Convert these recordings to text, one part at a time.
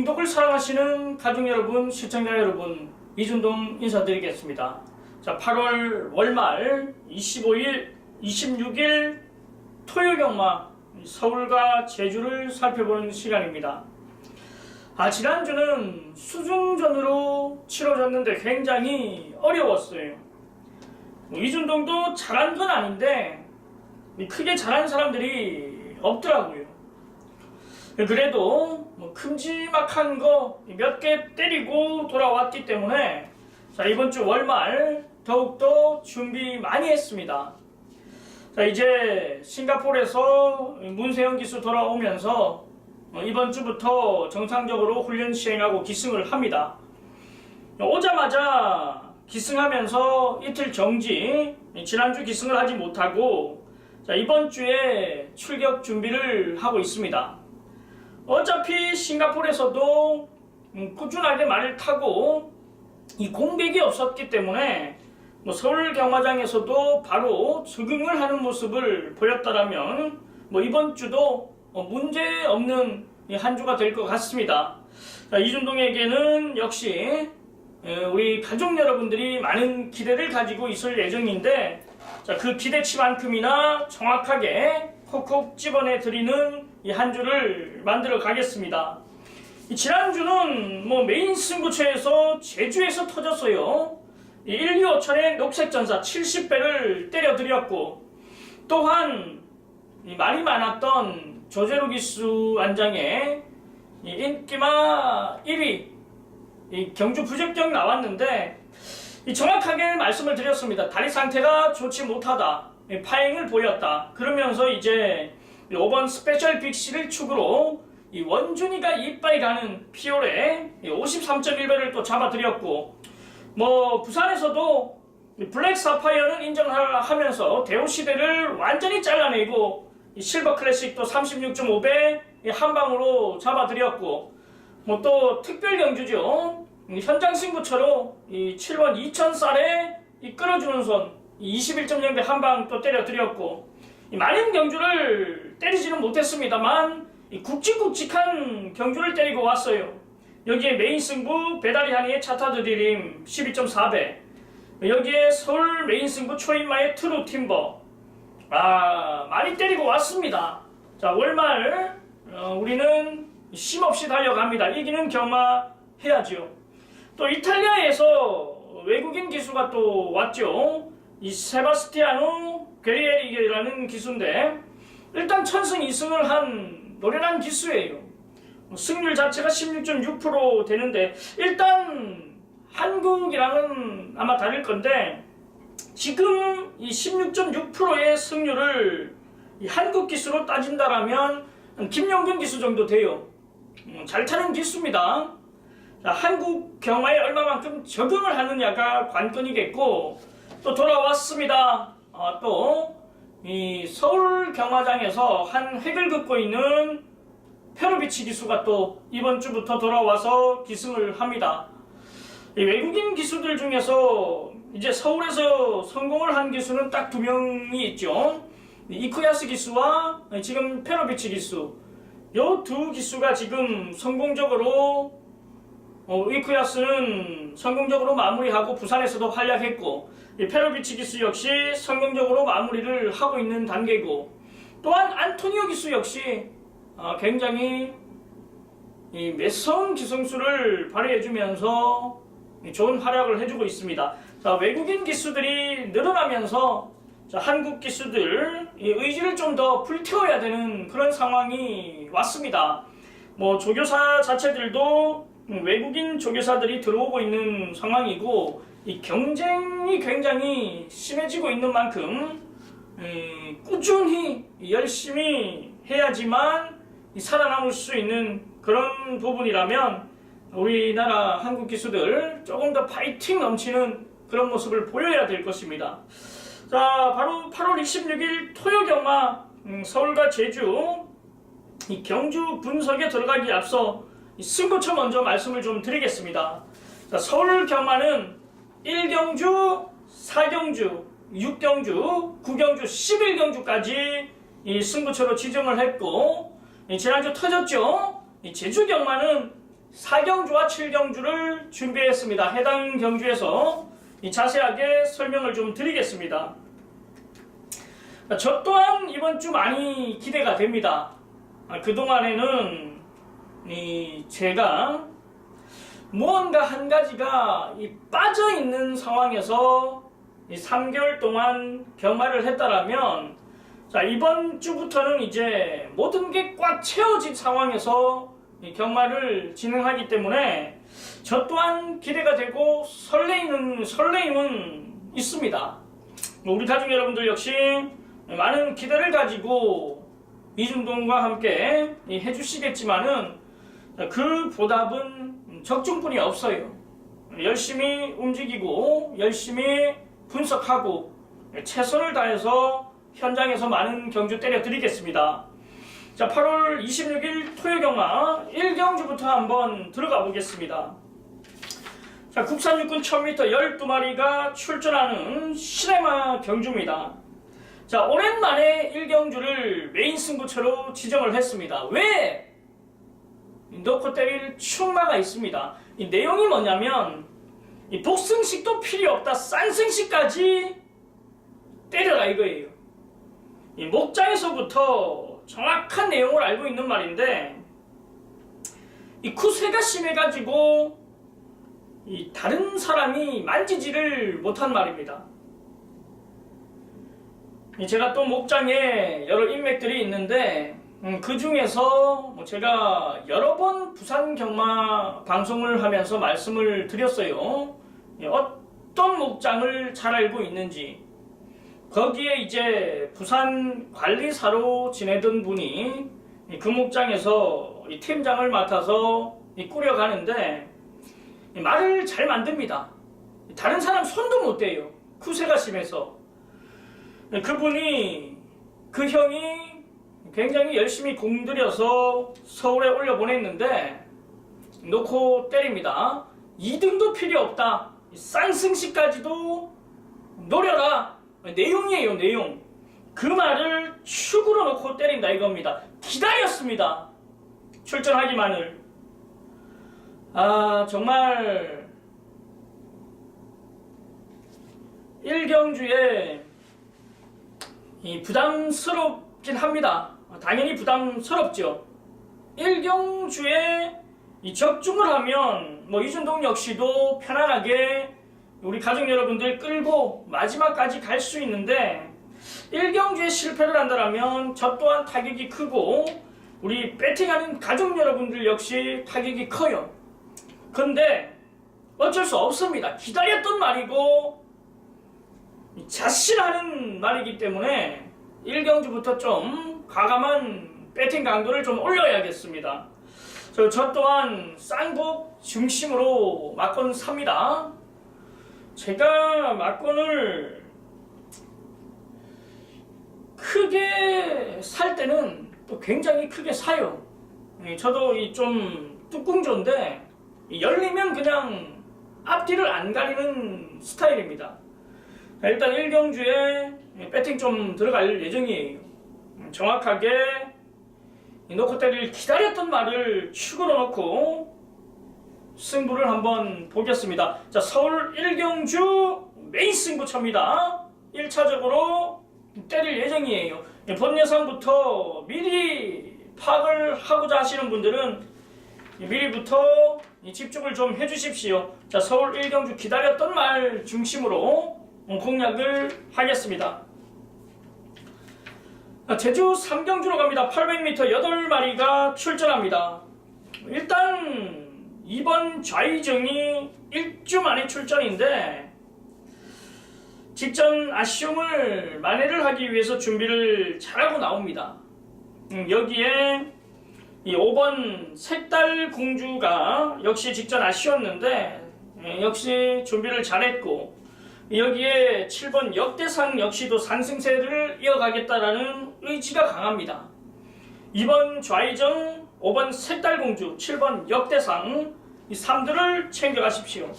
중독을 사랑하시는 가족 여러분, 시청자 여러분, 이준동 인사드리겠습니다. 자, 8월 월말 25일, 26일 토요경마 서울과 제주를 살펴보는 시간입니다. 지난주는 수중전으로 치러졌는데 굉장히 어려웠어요. 이준동도 잘한 건 아닌데 크게 잘한 사람들이 없더라고요. 그래도 큼지막한 거 몇 개 때리고 돌아왔기 때문에 자, 이번 주 월말 더욱더 준비 많이 했습니다. 자, 이제 싱가포르에서 문세영 기수 돌아오면서 이번 주부터 정상적으로 훈련 시행하고 기승을 합니다. 오자마자 기승하면서 이틀 정지, 지난주 기승을 하지 못하고 자, 이번 주에 출격 준비를 하고 있습니다. 어차피 싱가포르에서도 꾸준하게 말을 타고 이 공백이 없었기 때문에 서울 경마장에서도 바로 적응을 하는 모습을 보였다라면 이번 주도 문제 없는 한 주가 될 것 같습니다. 자, 이준동에게는 역시 우리 가족 여러분들이 많은 기대를 가지고 있을 예정인데 자, 그 기대치만큼이나 정확하게 콕콕 집어내 드리는 이 한 주를 만들어 가겠습니다. 지난주는 메인 승부처에서 제주에서 터졌어요. 1, 2, 5천의 녹색전사 70배를 때려 드렸고 또한 말이 많았던 조재로 기수 안장에 인기마 1위 경주 부적격 나왔는데 정확하게 말씀을 드렸습니다. 다리 상태가 좋지 못하다, 파행을 보였다. 그러면서 이제 5번 스페셜 빅시를 축으로 이 원준이가 이빨 가는 피올에 53.1배를 또 잡아드렸고 부산에서도 블랙 사파이어는 인정하면서 대우시대를 완전히 잘라내고 실버 클래식도 36.5배 한 방으로 잡아드렸고 또 특별 경주죠. 현장 승부처로 이 7번 2000쌀에 이 끌어주는 손 21.0배 한 방 또 때려드렸고 많은 경주를 때리지는 못했습니다만 굵직굵직한 경주를 때리고 왔어요. 여기에 메인 승부 배다리 한이의 차타드 드림 12.4배, 여기에 서울 메인 승부 초인마의 트루 팀버 많이 때리고 왔습니다. 자, 월말 우리는 쉼없이 달려갑니다. 이기는 경마 해야죠. 또 이탈리아에서 외국인 기수가 또 왔죠. 이 세바스티아노 게리에리라는 기수인데 일단 천승 2승을 한 노련한 기수예요. 승률 자체가 16.6% 되는데 일단 한국이랑은 아마 다를 건데 지금 이 16.6%의 승률을 이 한국 기수로 따진다라면 김영근 기수 정도 돼요. 잘 타는 기수입니다. 자, 한국 경마에 얼마만큼 적응을 하느냐가 관건이겠고 또 돌아왔습니다. 또 이 서울 경마장에서 한 획을 긋고 있는 페로비치 기수가 또 이번 주부터 돌아와서 기승을 합니다. 이 외국인 기수들 중에서 이제 서울에서 성공을 한 기수는 딱 2명이 있죠. 이쿠야스 기수와 지금 페로비치 기수, 요 두 기수가 지금 성공적으로 이쿠야스는 성공적으로 마무리하고 부산에서도 활약했고 이 페로비치 기수 역시 성공적으로 마무리를 하고 있는 단계고 또한 안토니오 기수 역시 굉장히 이 매서운 기승수를 발휘해주면서 좋은 활약을 해주고 있습니다. 자, 외국인 기수들이 늘어나면서 자, 한국 기수들 의지를 좀 더 불태워야 되는 그런 상황이 왔습니다. 조교사 자체들도 외국인 조교사들이 들어오고 있는 상황이고 이 경쟁이 굉장히 심해지고 있는 만큼 꾸준히 열심히 해야지만 살아남을 수 있는 그런 부분이라면 우리나라 한국 기수들 조금 더 파이팅 넘치는 그런 모습을 보여야 될 것입니다. 자, 바로 8월 26일 토요경마 서울과 제주 이 경주 분석에 들어가기 앞서 승부처 먼저 말씀을 좀 드리겠습니다. 자, 서울 경마는 1경주, 4경주, 6경주, 9경주, 11경주까지 이 승부처로 지정을 했고 지난주 터졌죠. 이 제주 경마는 4경주와 7경주를 준비했습니다. 해당 경주에서 자세하게 설명을 좀 드리겠습니다. 저 또한 이번 주 많이 기대가 됩니다. 그동안에는 제가 무언가 한 가지가 빠져있는 상황에서 3개월 동안 경마를 했다라면, 자, 이번 주부터는 이제 모든 게 꽉 채워진 상황에서 경마를 진행하기 때문에 저 또한 기대가 되고 설레임은 있습니다. 우리 가족 여러분들 역시 많은 기대를 가지고 이중동과 함께 해주시겠지만은 그 보답은 적중뿐이 없어요. 열심히 움직이고 열심히 분석하고 최선을 다해서 현장에서 많은 경주 때려 드리겠습니다. 자, 8월 26일 토요경마 1경주부터 한번 들어가 보겠습니다. 자, 국산 육군 1000m 12마리가 출전하는 시네마 경주입니다. 자, 오랜만에 1경주를 메인 승부처로 지정을 했습니다. 왜? 넣고 때릴 충마가 있습니다. 이 내용이 뭐냐면, 이 복승식도 필요 없다, 싼승식까지 때려라 이거예요. 이 목장에서부터 정확한 내용을 알고 있는 말인데, 이 쿠세가 심해가지고 이 다른 사람이 만지지를 못한 말입니다. 제가 또 목장에 여러 인맥들이 있는데 그 중에서 제가 여러 번 부산 경마 방송을 하면서 말씀을 드렸어요. 어떤 목장을 잘 알고 있는지. 거기에 이제 부산 관리사로 지내던 분이 그 목장에서 팀장을 맡아서 꾸려가는데 말을 잘 만듭니다. 다른 사람 손도 못 대요. 쿠세가 심해서. 그분이, 그 형이 굉장히 열심히 공들여서 서울에 올려보냈는데 놓고 때립니다. 2등도 필요 없다, 쌍승식까지도 노려라, 내용이에요. 내용. 그 말을 축으로 놓고 때린다 이겁니다. 기다렸습니다, 출전하기만을. 정말 1경주에 부담스럽긴 합니다. 당연히 부담스럽죠. 1경주에 적중을 하면 이준동 역시도 편안하게 우리 가족 여러분들 끌고 마지막까지 갈 수 있는데, 1경주에 실패를 한다면 저 또한 타격이 크고 우리 배팅하는 가족 여러분들 역시 타격이 커요. 근데 어쩔 수 없습니다. 기다렸던 말이고 자신하는 말이기 때문에 1경주부터 좀 과감한 배팅 강도를 좀 올려야겠습니다. 저 또한 쌍복 중심으로 막권 삽니다. 제가 막권을 크게 살 때는 또 굉장히 크게 사요. 저도 좀 뚜껑조인데 열리면 그냥 앞뒤를 안 가리는 스타일입니다. 일단 1경주에 배팅 좀 들어갈 예정이에요. 정확하게 놓고 때릴 기다렸던 말을 축으로 놓고 승부를 한번 보겠습니다. 자, 서울 1경주 메인 승부처입니다. 1차적으로 때릴 예정이에요. 본 예상부터 미리 파악을 하고자 하시는 분들은 미리부터 집중을 좀 해주십시오. 자, 서울 1경주 기다렸던 말 중심으로 공략을 하겠습니다. 제주 3경주로 갑니다. 800m 8마리가 출전합니다. 일단 이번 좌의정이 1주 만에 출전인데 직전 아쉬움을 만회를 하기 위해서 준비를 잘하고 나옵니다. 여기에 이 5번 색달공주가 역시 직전 아쉬웠는데 역시 준비를 잘했고, 여기에 7번 역대상 역시도 상승세를 이어가겠다라는 의지가 강합니다. 이번 좌의정 5번 색달공주, 7번 역대상, 이 3들을 챙겨가십시오.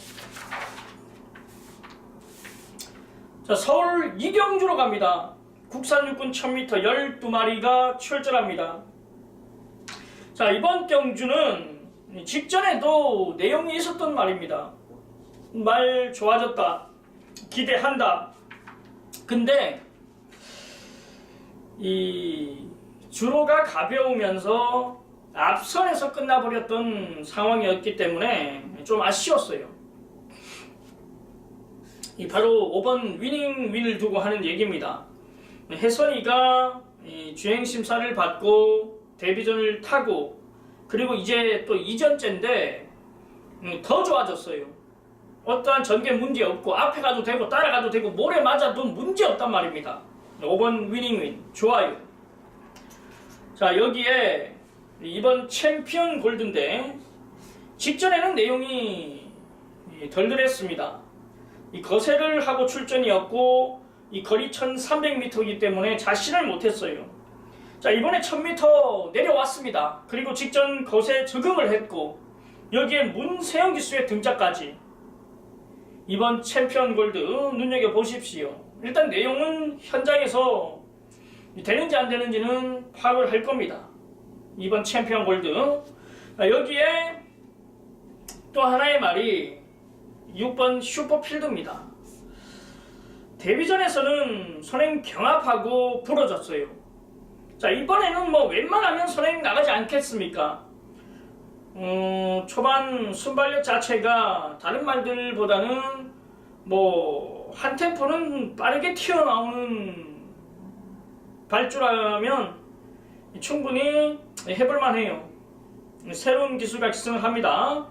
자, 서울 2경주로 갑니다. 국산 육군 1000m 12마리가 출전합니다. 자, 이번 경주는 직전에도 내용이 있었던 말입니다. 말 좋아졌다, 기대한다. 근데 이 주로가 가벼우면서 앞선에서 끝나버렸던 상황이었기 때문에 좀 아쉬웠어요. 이 바로 5번 위닝윈을 두고 하는 얘기입니다. 혜선이가 주행심사를 받고 데뷔전을 타고 그리고 이제 또 2전째인데 더 좋아졌어요. 어떠한 전개 문제 없고 앞에 가도 되고 따라가도 되고 모래 맞아도 문제 없단 말입니다. 5번 위닝윈 좋아요. 자, 여기에 이번 챔피언 골드인데 직전에는 내용이 덜덜했습니다. 이 거세를 하고 출전이었고 이 거리 1300m이기 때문에 자신을 못했어요. 자, 이번에 1000m 내려왔습니다. 그리고 직전 거세 적응을 했고 여기에 문세영 기수의 등장까지. 이번 챔피언 골드 눈여겨보십시오. 일단 내용은 현장에서 되는지 안 되는지는 파악을 할 겁니다. 이번 챔피언 골드. 여기에 또 하나의 말이 6번 슈퍼필드입니다. 데뷔전에서는 선행 경합하고 부러졌어요. 자, 이번에는 뭐 웬만하면 선행 나가지 않겠습니까? 초반 순발력 자체가 다른 말들보다는 뭐 한 템포는 빠르게 튀어나오는 발주라면 충분히 해볼만 해요. 새로운 기술과 기승을 합니다.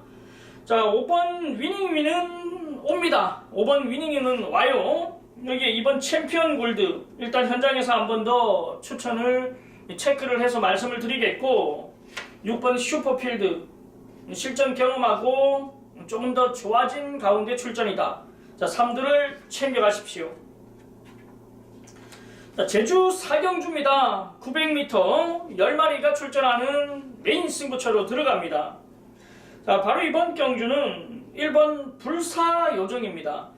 자, 5번 위닝위는 옵니다. 5번 위닝위는 와요. 여기에 이번 챔피언 골드 일단 현장에서 한 번 더 추천을 체크를 해서 말씀을 드리겠고 6번 슈퍼필드 실전 경험하고 조금 더 좋아진 가운데 출전이다. 자, 3들을 챙겨가십시오. 자, 제주 사경주입니다. 900m 10마리가 출전하는 메인 승부처로 들어갑니다. 자, 바로 이번 경주는 1번 불사요정입니다.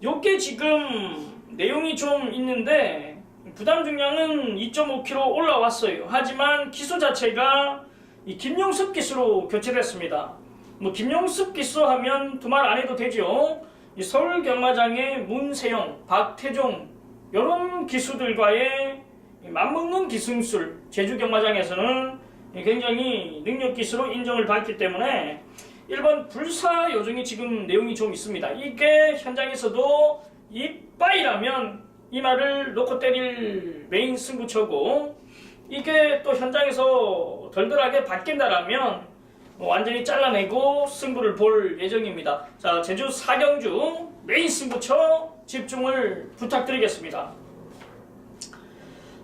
요게 지금 내용이 좀 있는데 부담 중량은 2.5kg 올라왔어요. 하지만 기수 자체가 이 김용습 기수로 교체됐습니다. 뭐 김용습 기수 하면 두말 안 해도 되죠. 이 서울 경마장의 문세영, 박태종 이런 기수들과의 맞먹는 기승술, 제주 경마장에서는 굉장히 능력 기수로 인정을 받기 때문에 1번 불사 요정이 지금 내용이 좀 있습니다. 이게 현장에서도 이빠이라면 이 말을 놓고 때릴 메인 승부처고 이게 또 현장에서 덜덜하게 바뀐다라면 완전히 잘라내고 승부를 볼 예정입니다. 자, 제주 사경주 메인 승부처 집중을 부탁드리겠습니다.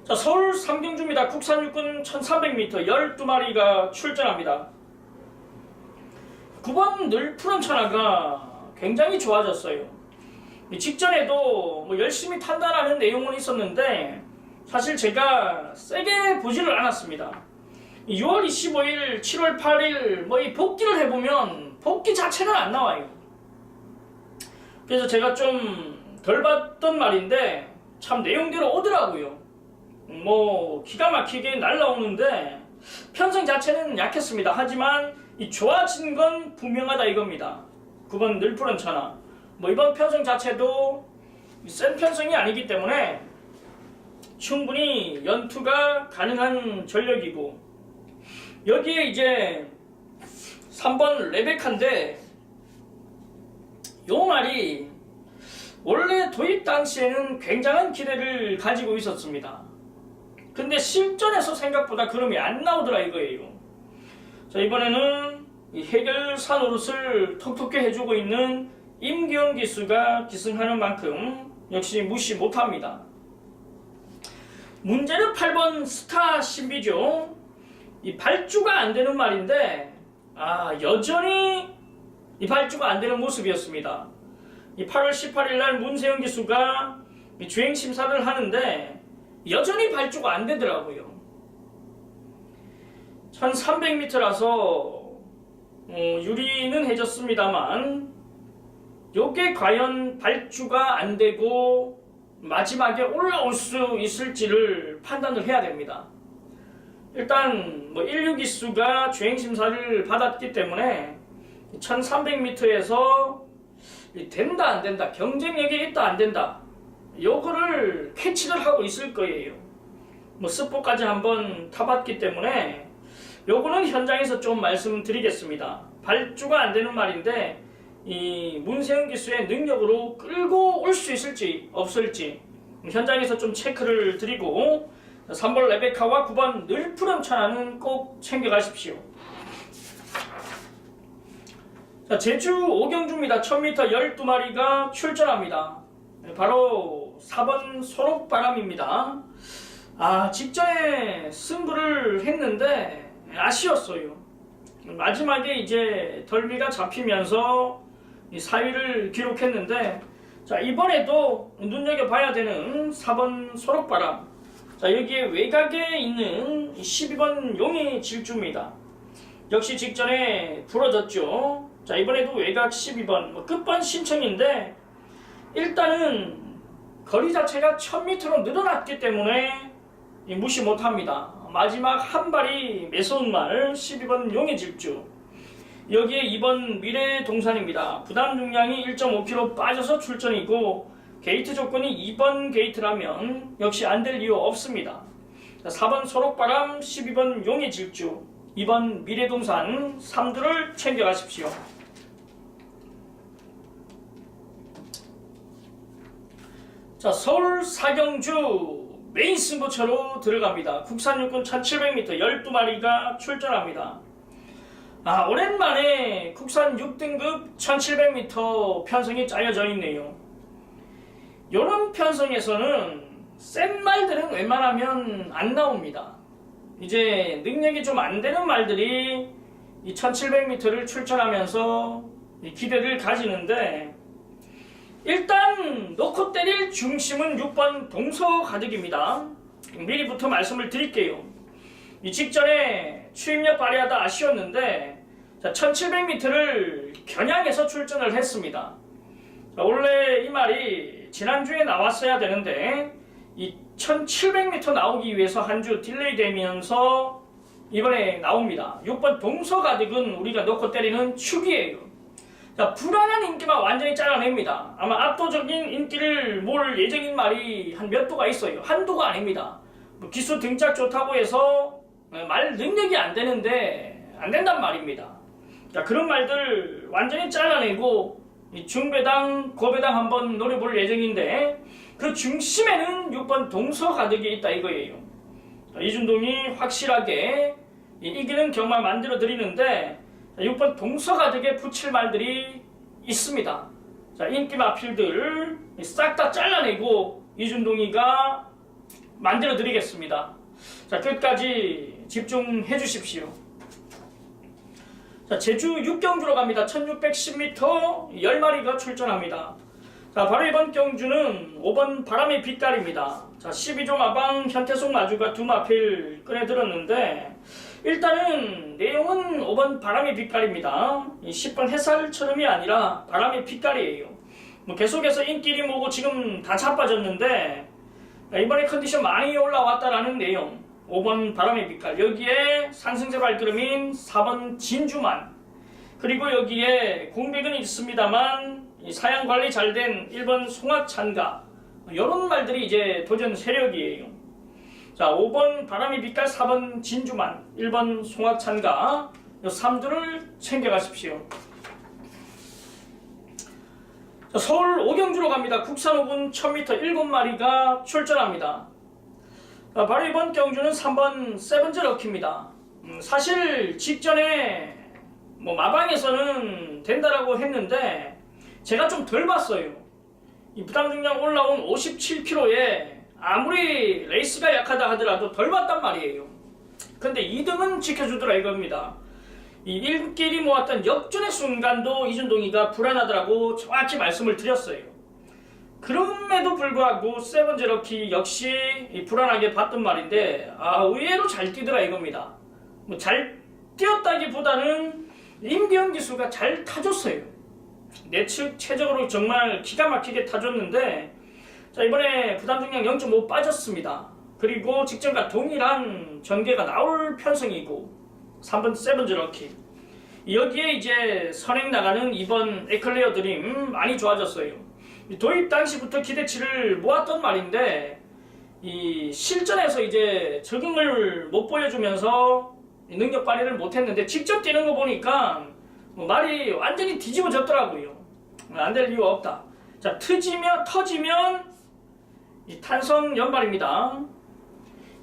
자, 서울 삼경주입니다. 국산 육군 1300m 12마리가 출전합니다. 9번 늘푸른 천하가 굉장히 좋아졌어요. 직전에도 뭐 열심히 탄다라는 내용은 있었는데 사실 제가 세게 보지를 않았습니다. 6월 25일, 7월 8일 뭐 이 복귀를 해보면 복귀 자체는 안 나와요. 그래서 제가 좀 덜 봤던 말인데 참 내용대로 오더라고요. 뭐 기가 막히게 날라오는데 편성 자체는 약했습니다. 하지만 이 좋아진 건 분명하다 이겁니다. 9번 늘푸른 천하. 뭐 이번 편성 자체도 센 편성이 아니기 때문에 충분히 연투가 가능한 전력이고 여기에 이제 3번 레베카인데 요 말이 원래 도입 당시에는 굉장한 기대를 가지고 있었습니다. 근데 실전에서 생각보다 그름이 안 나오더라 이거예요. 자, 이번에는 이 해결사 노릇을 톡톡히 해주고 있는 임기훈 기수가 기승하는 만큼 역시 무시 못합니다. 문제는 8번 스타 신비죠. 이 발주가 안 되는 말인데 여전히 이 발주가 안 되는 모습이었습니다. 이 8월 18일 날 문세영 기수가 주행 심사를 하는데 여전히 발주가 안 되더라고요. 1300m라서 유리는 해줬습니다만 요게 과연 발주가 안 되고 마지막에 올라올 수 있을지를 판단을 해야 됩니다. 일단 16 기수가 주행심사를 받았기 때문에 1300m에서 된다 안 된다, 경쟁력이 있다 안 된다, 요거를 캐치를 하고 있을 거예요. 스포까지 한번 타봤기 때문에 요거는 현장에서 좀 말씀드리겠습니다. 발주가 안 되는 말인데 이 문세영 기수의 능력으로 끌고 올 수 있을지 없을지 현장에서 좀 체크를 드리고, 3번 레베카와 9번 늘푸른 천하는 꼭 챙겨가십시오. 자, 제주 오경주입니다. 1000m 12마리가 출전합니다. 바로 4번 소록바람입니다. 직전에 승부를 했는데 아쉬웠어요. 마지막에 이제 덜미가 잡히면서 4위를 기록했는데, 자, 이번에도 눈여겨봐야 되는 4번 소록바람. 자, 여기에 외곽에 있는 12번 용의 질주입니다. 역시 직전에 부러졌죠. 자, 이번에도 외곽 12번 끝번 신청인데, 일단은 거리 자체가 1000m로 늘어났기 때문에 무시 못합니다. 마지막 한 발이 매서운 말 12번 용의 질주. 여기에 2번 미래동산입니다. 부담 중량이 1.5kg 빠져서 출전이고 게이트 조건이 2번 게이트라면 역시 안 될 이유 없습니다. 4번 소록바람, 12번 용의 질주, 2번 미래동산 3두를 챙겨가십시오. 자, 서울 사경주 메인 승부처로 들어갑니다. 국산 육군 1700m 12마리가 출전합니다. 오랜만에 국산 6등급 1700m 편성이 짜여져 있네요. 이런 편성에서는 센 말들은 웬만하면 안 나옵니다. 이제 능력이 좀 안 되는 말들이 이 1700m를 출전하면서 기대를 가지는데, 일단 놓고 때릴 중심은 6번 동서가득입니다. 미리부터 말씀을 드릴게요. 이 직전에 추임력 발휘하다 아쉬웠는데, 1700m를 겨냥해서 출전을 했습니다. 원래 이 말이 지난주에 나왔어야 되는데 이 1700m 나오기 위해서 한 주 딜레이 되면서 이번에 나옵니다. 6번 동서가득은 우리가 놓고 때리는 축이에요. 자, 불안한 인기만 완전히 잘라냅니다. 아마 압도적인 인기를 몰 예정인 말이 한 몇 도가 있어요. 한도가 아닙니다. 기수 등짝 좋다고 해서 말 능력이 안 되는데 안 된단 말입니다. 자, 그런 말들 완전히 잘라내고 중배당, 고배당 한번 노려볼 예정인데, 그 중심에는 6번 동서가득이 있다 이거예요. 이준동이 확실하게 이기는 경마 만들어 드리는데, 6번 동서가득에 붙일 말들이 있습니다. 자, 인기 마필들 싹 다 잘라내고 이준동이가 만들어 드리겠습니다. 자, 끝까지 집중해 주십시오. 자, 제주 육경주로 갑니다. 1610m 10마리가 출전합니다. 자, 바로 이번 경주는 5번 바람의 빛깔입니다. 자, 12조 마방 현태송 마주가 두 마필 꺼내들었는데, 일단은 내용은 5번 바람의 빛깔입니다. 10번 햇살처럼이 아니라 바람의 빛깔이에요. 계속해서 인기리 모고 지금 다 자빠졌는데 이번에 컨디션 많이 올라왔다라는 내용. 5번 바람의 빛깔, 여기에 상승세 발걸음인 4번 진주만, 그리고 여기에 공백은 있습니다만 사양 관리 잘 된 1번 송악찬가, 이런 말들이 이제 도전 세력이에요. 자, 5번 바람의 빛깔, 4번 진주만, 1번 송악찬가, 이 3두를 챙겨가십시오. 자, 서울 오경주로 갑니다. 국산 5군 1000m 7마리가 출전합니다. 바로 이번 경주는 3번 세븐즈 럭키입니다. 사실 직전에 마방에서는 된다라고 했는데 제가 좀 덜 봤어요. 이 부담 중량 올라온 57kg에 아무리 레이스가 약하다 하더라도 덜 봤단 말이에요. 근데 2등은 지켜주더라 이겁니다. 이 일끼리 모았던 역전의 순간도 이준동이가 불안하더라고 정확히 말씀을 드렸어요. 그럼에도 불구하고 세븐즈 럭키 역시 불안하게 봤던 말인데, 의외로 잘 뛰더라 이겁니다. 잘 뛰었다기보다는 임기현 기수가 잘 타줬어요. 내측 최적으로 정말 기가 막히게 타줬는데, 자, 이번에 부담 중량 0.5 빠졌습니다. 그리고 직전과 동일한 전개가 나올 편성이고 3번 세븐즈럭키. 여기에 이제 선행 나가는 이번 에클레어 드림 많이 좋아졌어요. 도입 당시부터 기대치를 모았던 말인데 이 실전에서 이제 적응을 못 보여주면서 능력 발휘를 못했는데 직접 뛰는 거 보니까 말이 완전히 뒤집어졌더라고요. 안 될 이유가 없다. 자, 터지면 이 탄성 연발입니다.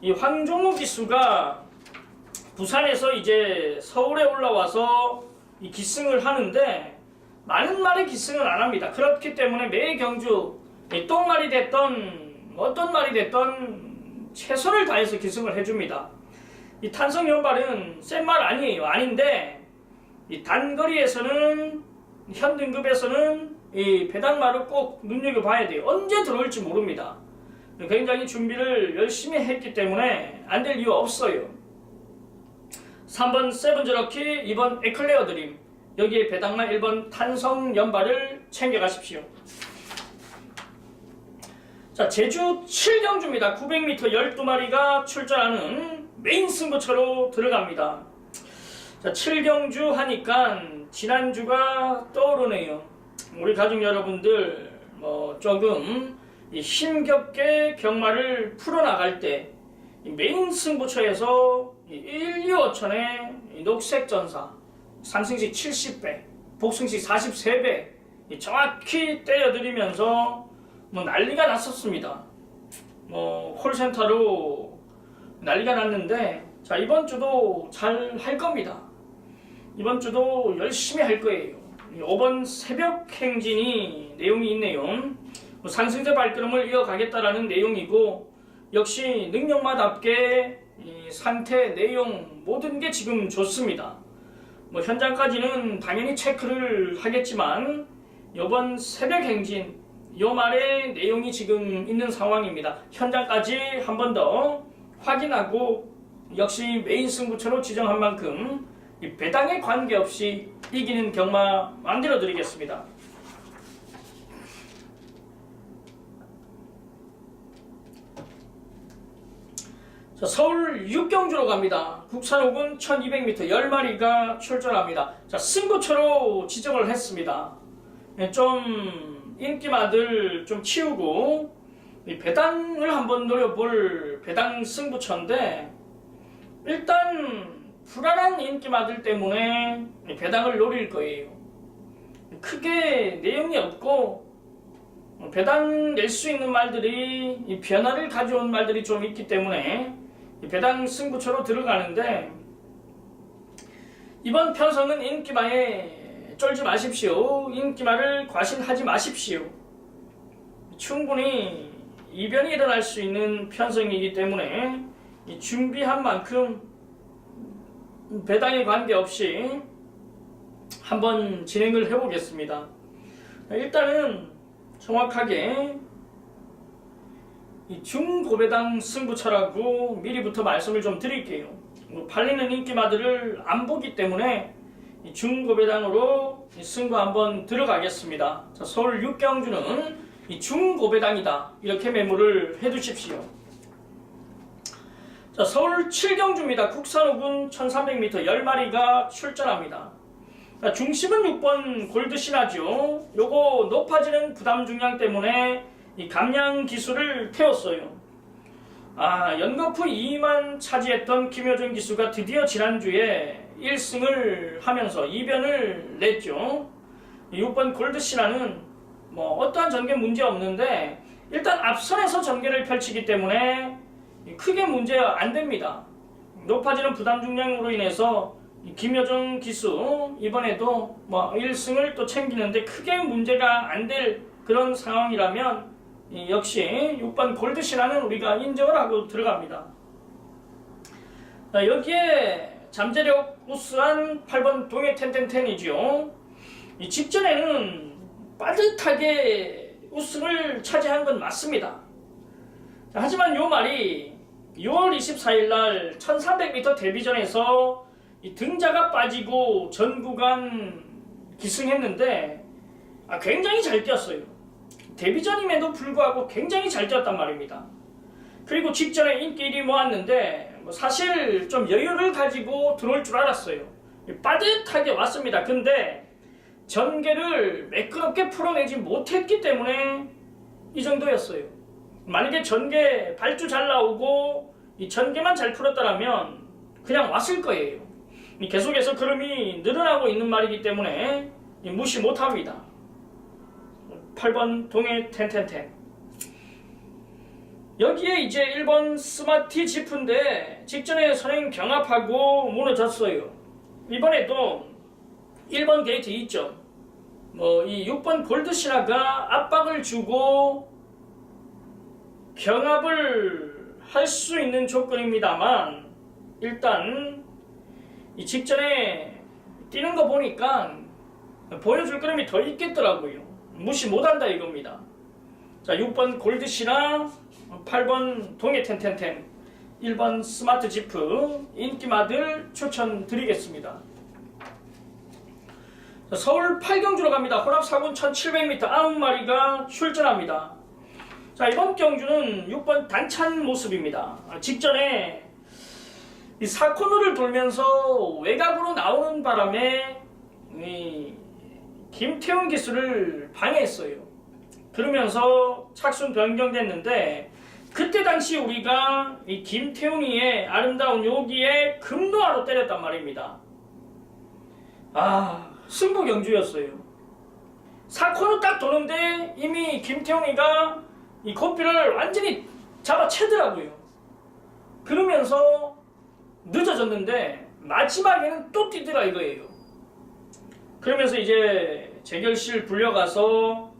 이 황종우 기수가 부산에서 이제 서울에 올라와서 이 기승을 하는데 많은 말에 기승을 안 합니다. 그렇기 때문에 매 경주 똥말이 됐던 어떤 말이 됐던 최선을 다해서 기승을 해줍니다. 이 탄성 연발은 센 말 아니에요. 아닌데 이 단거리에서는 현 등급에서는 이 배당말을 꼭 눈여겨봐야 돼요. 언제 들어올지 모릅니다. 굉장히 준비를 열심히 했기 때문에 안 될 이유 없어요. 3번 세븐즈럭키, 2번 에클레어 드림, 여기에 배당말 1번 탄성 연발을 챙겨가십시오. 자, 제주 7경주입니다. 900m 12마리가 출전하는 메인 승부처로 들어갑니다. 자, 7경주 하니까 지난주가 떠오르네요. 우리 가족 여러분들 조금 힘겹게 경마를 풀어나갈 때 메인 승부처에서 1, 2, 5천의 녹색전사 상승시 70배, 복승시 43배 정확히 때려드리면서 난리가 났었습니다. 콜센터로 난리가 났는데, 자, 이번 주도 잘 할 겁니다. 이번 주도 열심히 할 거예요. 5번 새벽 행진이 내용이 있네요. 상승세 발걸음을 이어가겠다라는 내용이고, 역시 능력마답게 이 상태, 내용 모든 게 지금 좋습니다. 현장까지는 당연히 체크를 하겠지만 이번 새벽 행진 요 말의 내용이 지금 있는 상황입니다. 현장까지 한 번 더 확인하고 역시 메인 승부처로 지정한 만큼 이 배당에 관계없이 이기는 경마 만들어 드리겠습니다. 자, 서울 6경주로 갑니다. 국산 5군 1200m 10마리가 출전합니다. 자, 승부처로 지정을 했습니다. 좀 인기마들 좀 치우고 이 배당을 한번 노려볼 배당 승부처인데, 일단 불안한 인기마들 때문에 배당을 노릴 거예요. 크게 내용이 없고 배당 낼 수 있는 말들이 이 변화를 가져온 말들이 좀 있기 때문에 배당 승부처로 들어가는데, 이번 편성은 인기마에 쫄지 마십시오. 인기마를 과신하지 마십시오. 충분히 이변이 일어날 수 있는 편성이기 때문에 준비한 만큼 배당에 관계없이 한번 진행을 해보겠습니다. 일단은 정확하게 이 중고배당 승부처라고 미리부터 말씀을 좀 드릴게요. 팔리는 인기마들을 안 보기 때문에 이 중고배당으로 이 승부 한번 들어가겠습니다. 자, 서울 6경주는 이 중고배당이다, 이렇게 메모를 해두십시오. 자, 서울 7경주입니다. 국산 5군 1300m 10마리가 출전합니다. 자, 중심은 6번 골드신하죠. 요거 높아지는 부담 중량 때문에 이 감량 기수를 태웠어요. 연거푸 2위만 차지했던 김효준 기수가 드디어 지난주에 1승을 하면서 2변을 냈죠. 6번 골드신하는 어떠한 전개 문제 없는데, 일단 앞선에서 전개를 펼치기 때문에 크게 문제 안 됩니다. 높아지는 부담 중량으로 인해서 김효준 기수 이번에도 1승을 또 챙기는데 크게 문제가 안 될 그런 상황이라면 역시 6번 골드신하는 우리가 인정을 하고 들어갑니다. 여기에 잠재력 우수한 8번 동해 텐텐텐이죠. 이 직전에는 빠듯하게 우승을 차지한 건 맞습니다. 하지만 요 말이 6월 24일 날 1300m 데뷔전에서 이 등자가 빠지고 전 구간 기승했는데 굉장히 잘 뛰었어요. 데뷔전임에도 불구하고 굉장히 잘 뛰었단 말입니다. 그리고 직전에 인기 1위 모았는데 사실 좀 여유를 가지고 들어올 줄 알았어요. 빠듯하게 왔습니다. 근데 전개를 매끄럽게 풀어내지 못했기 때문에 이 정도였어요. 만약에 전개 발주 잘 나오고 이 전개만 잘 풀었다면 그냥 왔을 거예요. 계속해서 흐름이 늘어나고 있는 말이기 때문에 무시 못합니다. 8번 동해 텐텐텐. 여기에 이제 1번 스마티 지프인데 직전에 선행 경합하고 무너졌어요. 이번에도 1번 게이트 2점 이 6번 골드시나가 압박을 주고 경합을 할 수 있는 조건입니다만 일단 이 직전에 뛰는 거 보니까 보여줄 그림이 더 있겠더라고요. 무시 못한다 이겁니다. 자, 6번 골드시나, 8번 동해 텐텐텐, 1번 스마트 지프 인기마들 추천드리겠습니다. 자, 서울 8경주로 갑니다. 혼합 4군 1700m 9마리가 출전합니다. 자, 이번 경주는 6번 단찬 모습입니다. 직전에 이 4코너를 돌면서 외곽으로 나오는 바람에 이 김태훈 기수를 방해했어요. 그러면서 착순 변경됐는데 그때 당시 우리가 이 김태훈이의 아름다운 요기에 급노하로 때렸단 말입니다. 승부 경주였어요. 4코너 딱 도는데 이미 김태훈이가 이 고삐를 완전히 잡아채더라고요. 그러면서 늦어졌는데 마지막에는 또 뛰더라 이거예요. 그러면서 이제 재결실 불려가서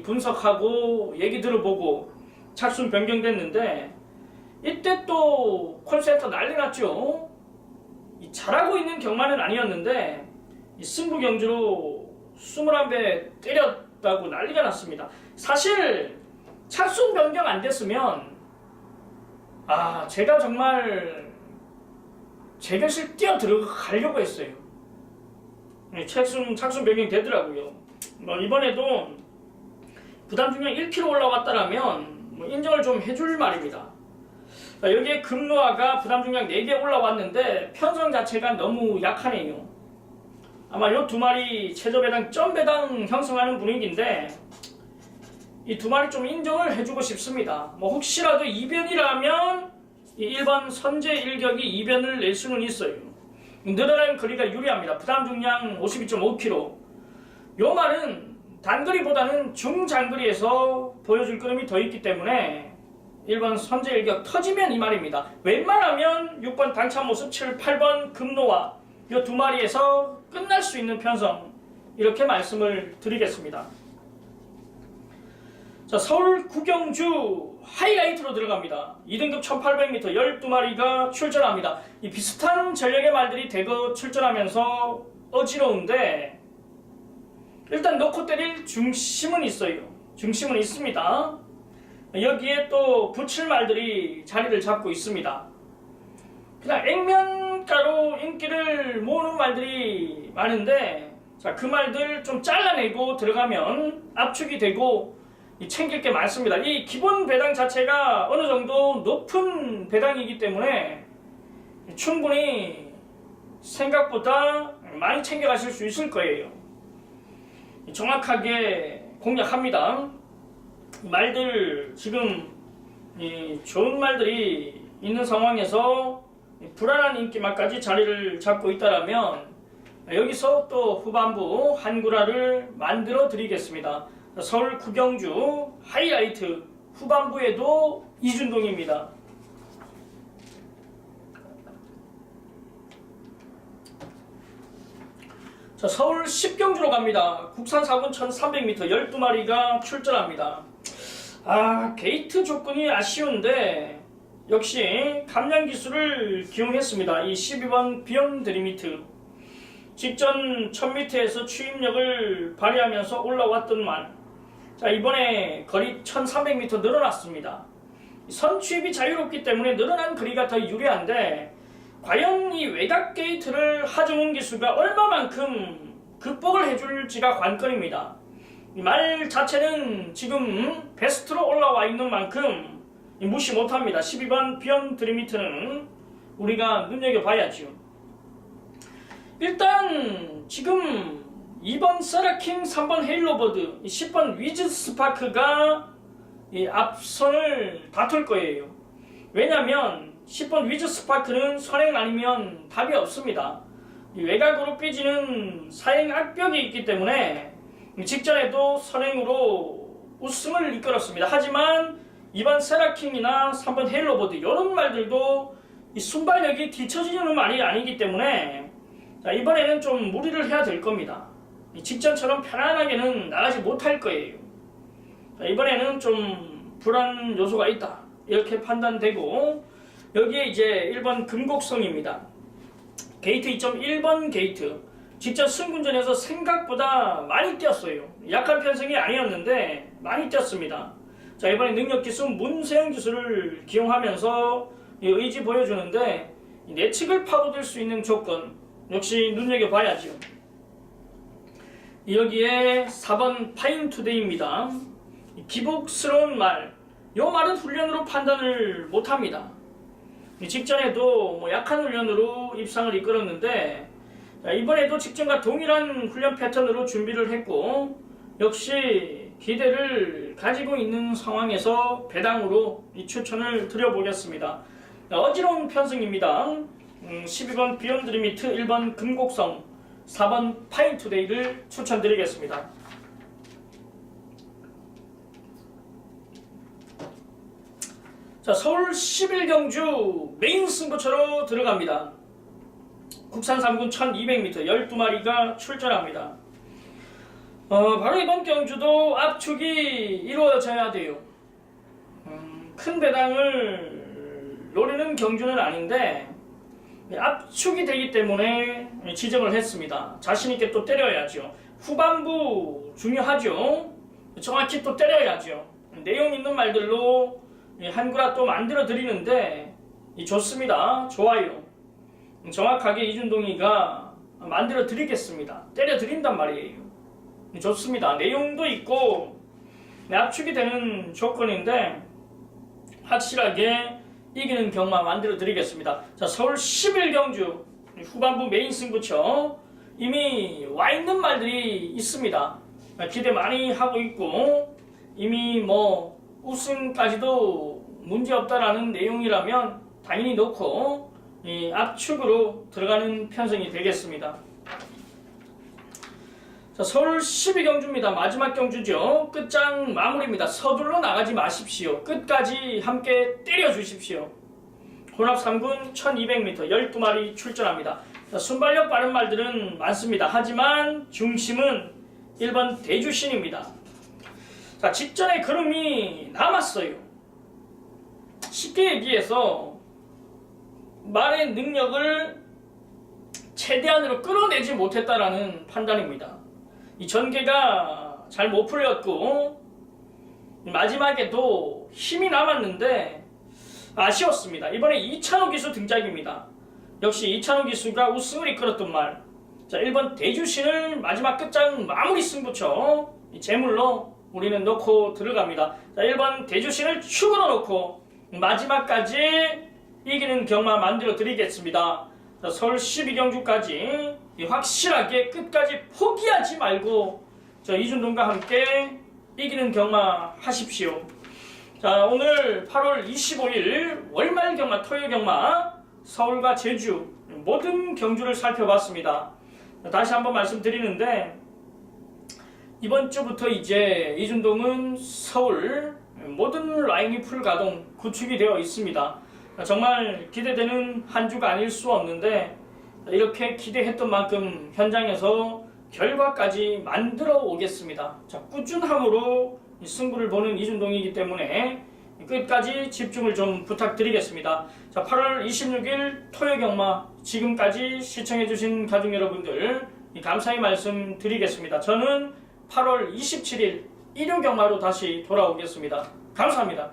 분석하고 얘기 들어보고 착순 변경됐는데 이때 또 콜센터 난리 났죠. 잘하고 있는 경마는 아니었는데 승부 경주로 21배 때렸다고 난리가 났습니다. 사실 착순 변경 안 됐으면 제가 정말 재결실 뛰어 들어가려고 했어요. 착순 변경 되더라고요. 이번에도 부담 중량 1kg 올라왔다라면 인정을 좀 해줄 말입니다. 여기에 금노아가 부담 중량 4개 올라왔는데 편성 자체가 너무 약하네요. 아마 요 두 마리 최저 배당 점 배당 형성하는 분위기인데 이 두 마리 좀 인정을 해주고 싶습니다. 혹시라도 이변이라면 이 1번 선제 일격이 이변을 낼 수는 있어요. 늘어난 거리가 유리합니다. 부담 중량 52.5kg. 요 말은 단거리보다는 중장거리에서 보여줄 그림이 더 있기 때문에 1번 선제 일격 터지면 이 말입니다. 웬만하면 6번 당찬 모습 7, 8번 금노와 이 두 마리에서 끝날 수 있는 편성 이렇게 말씀을 드리겠습니다. 자, 서울 구경주 하이라이트로 들어갑니다. 2등급 1800m 12마리가 출전합니다. 이 비슷한 전력의 말들이 대거 출전하면서 어지러운데 일단 넣고 때릴 중심은 있어요. 중심은 있습니다. 여기에 또 붙일 말들이 자리를 잡고 있습니다. 그냥 액면가로 인기를 모으는 말들이 많은데 자, 그 말들 좀 잘라내고 들어가면 압축이 되고 챙길 게 많습니다. 이 기본 배당 자체가 어느 정도 높은 배당이기 때문에 충분히 생각보다 많이 챙겨가실 수 있을 거예요. 정확하게 공략합니다. 말들 지금 좋은 말들이 있는 상황에서 불안한 인기말까지 자리를 잡고 있다면 여기서 또 후반부 한구라를 만들어 드리겠습니다. 서울 구경주 하이라이트 후반부에도 이준동입니다. 자, 서울 10경주로 갑니다. 국산 4군 1300m 12마리가 출전합니다. 게이트 조건이 아쉬운데 역시 감량 기술을 기용했습니다. 이 12번 비욘 드리미트 직전 1000m에서 추임력을 발휘하면서 올라왔던 말. 자, 이번에 거리 1300m 늘어났습니다. 선추입이 자유롭기 때문에 늘어난 거리가 더 유리한데 과연 이 외곽 게이트를 하정훈 기수가 얼마만큼 극복을 해줄지가 관건입니다. 이 말 자체는 지금 베스트로 올라와 있는 만큼 무시 못합니다. 12번 비욘드 리미트는 우리가 눈여겨봐야죠. 일단 지금 2번 세라킹, 3번 헤일로버드, 10번 위즈 스파크가 앞선을 다툴 거예요. 왜냐면 10번 위즈 스파크는 선행 아니면 답이 없습니다. 외곽으로 삐지는 사행 악벽이 있기 때문에 직전에도 선행으로 우승을 이끌었습니다. 하지만 2번 세라킹이나 3번 헤일로버드 이런 말들도 이 순발력이 뒤처지는 말이 아니기 때문에 이번에는 좀 무리를 해야 될 겁니다. 직전처럼 편안하게는 나가지 못할 거예요. 이번에는 좀 불안 요소가 있다 이렇게 판단되고, 여기에 이제 1번 금곡성입니다. 게이트 2.1번 게이트 직전 승군전에서 생각보다 많이 뛰었어요. 약한 편성이 아니었는데 많이 뛰었습니다. 자, 이번에 능력기수 문세영 기수를 기용하면서 의지 보여주는데 내측을 파고들 수 있는 조건 역시 눈여겨봐야죠. 여기에 4번 파인투데이입니다. 기복스러운 말, 이 말은 훈련으로 판단을 못합니다. 직전에도 약한 훈련으로 입상을 이끌었는데 이번에도 직전과 동일한 훈련 패턴으로 준비를 했고 역시 기대를 가지고 있는 상황에서 배당으로 이 추천을 드려보겠습니다. 어지러운 편승입니다. 12번 비욘드 리미트, 1번 금곡성, 4번 파인투데이를 추천드리겠습니다. 자, 서울 11경주 메인 승부처로 들어갑니다. 국산 3군 1200m 12마리가 출전합니다. 바로 이번 경주도 압축이 이루어져야 돼요. 큰 배당을 노리는 경주는 아닌데 압축이 되기 때문에 지정을 했습니다. 자신있게 또 때려야죠. 후반부 중요하죠. 정확히 또 때려야죠. 내용 있는 말들로 한구라 또 만들어 드리는데 좋습니다. 좋아요. 정확하게 이준동이가 만들어 드리겠습니다. 때려 드린단 말이에요. 좋습니다. 내용도 있고 압축이 되는 조건인데 확실하게 이기는 경마 만들어 드리겠습니다. 자, 서울 11경주 후반부 메인 승부처 이미 와 있는 말들이 있습니다. 기대 많이 하고 있고 이미 뭐 우승까지도 문제없다라는 내용이라면 당연히 넣고 압축으로 들어가는 편성이 되겠습니다. 자, 서울 12경주입니다. 마지막 경주죠. 끝장 마무리입니다. 서둘러 나가지 마십시오. 끝까지 함께 때려주십시오. 혼합 3군 1200m 12마리 출전합니다. 자, 순발력 빠른 말들은 많습니다. 하지만 중심은 1번 대주신입니다. 자, 직전에 걸음이 남았어요. 쉽게 얘기해서 말의 능력을 최대한으로 끌어내지 못했다라는 판단입니다. 이 전개가 잘 못 풀렸고 마지막에도 힘이 남았는데 아쉬웠습니다. 이번에 이찬호 기수 등장입니다. 역시 이찬호 기수가 우승을 이끌었던 말. 자, 1번 대주신을 마지막 끝장 마무리 승부처 제물로 우리는 넣고 들어갑니다. 자, 1번 대주신을 축으로 넣고 마지막까지 이기는 경마 만들어 드리겠습니다. 자, 서울 12경주까지 확실하게 끝까지 포기하지 말고 이준동과 함께 이기는 경마 하십시오. 자, 오늘 8월 25일 월말 경마, 토요 경마 서울과 제주 모든 경주를 살펴봤습니다. 다시 한번 말씀드리는데 이번 주부터 이제 이준동은 서울 모든 라인이 풀가동 구축이 되어 있습니다. 정말 기대되는 한 주가 아닐 수 없는데 이렇게 기대했던 만큼 현장에서 결과까지 만들어 오겠습니다. 자, 꾸준함으로 승부를 보는 이준동이기 때문에 끝까지 집중을 좀 부탁드리겠습니다. 자, 8월 26일 토요 경마 지금까지 시청해주신 가족 여러분들 감사의 말씀 드리겠습니다. 저는 8월 27일 일요 경마로 다시 돌아오겠습니다. 감사합니다.